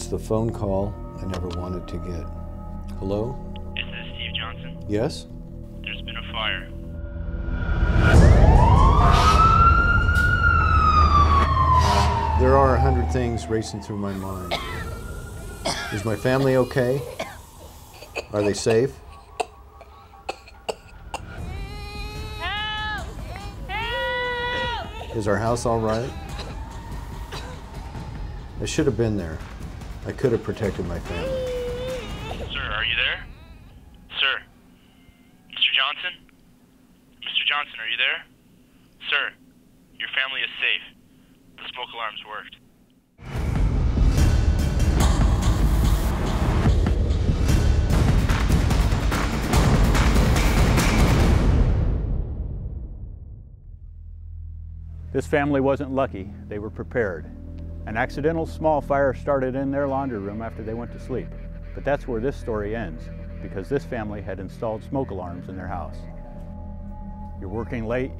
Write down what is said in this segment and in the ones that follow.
It's the phone call I never wanted to get. Hello? Is this Steve Johnson? Yes? There's been a fire. There are 100 things racing through my mind. Is my family okay? Are they safe? Help! Help! Is our house all right? I should have been there. I could have protected my family. Sir, are you there? Sir? Mr. Johnson? Mr. Johnson, are you there? Sir, your family is safe. The smoke alarms worked. This family wasn't lucky, they were prepared. An accidental small fire started in their laundry room after they went to sleep. But that's where this story ends, because this family had installed smoke alarms in their house. You're working late,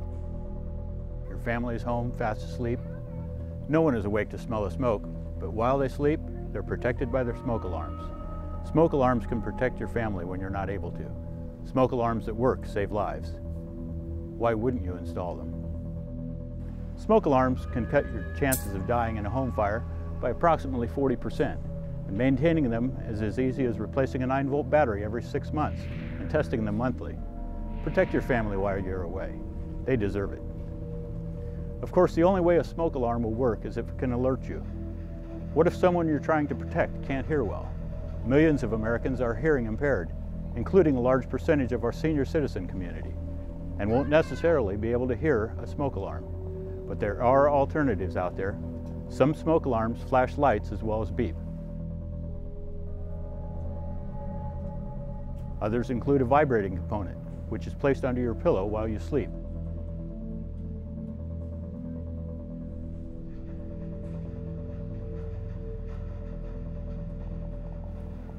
your family's home fast asleep. No one is awake to smell the smoke, but while they sleep, they're protected by their smoke alarms. Smoke alarms can protect your family when you're not able to. Smoke alarms that work save lives. Why wouldn't you install them? Smoke alarms can cut your chances of dying in a home fire by approximately 40%, and maintaining them is as easy as replacing a 9-volt battery every 6 months and testing them monthly. Protect your family while you're away. They deserve it. Of course, the only way a smoke alarm will work is if it can alert you. What if someone you're trying to protect can't hear well? Millions of Americans are hearing impaired, including a large percentage of our senior citizen community, and won't necessarily be able to hear a smoke alarm. But there are alternatives out there. Some smoke alarms flash lights as well as beep. Others include a vibrating component, which is placed under your pillow while you sleep.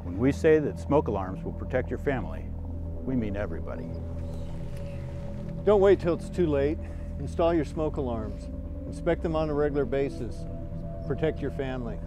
When we say that smoke alarms will protect your family, we mean everybody. Don't wait till it's too late. Install your smoke alarms. Inspect them on a regular basis. Protect your family.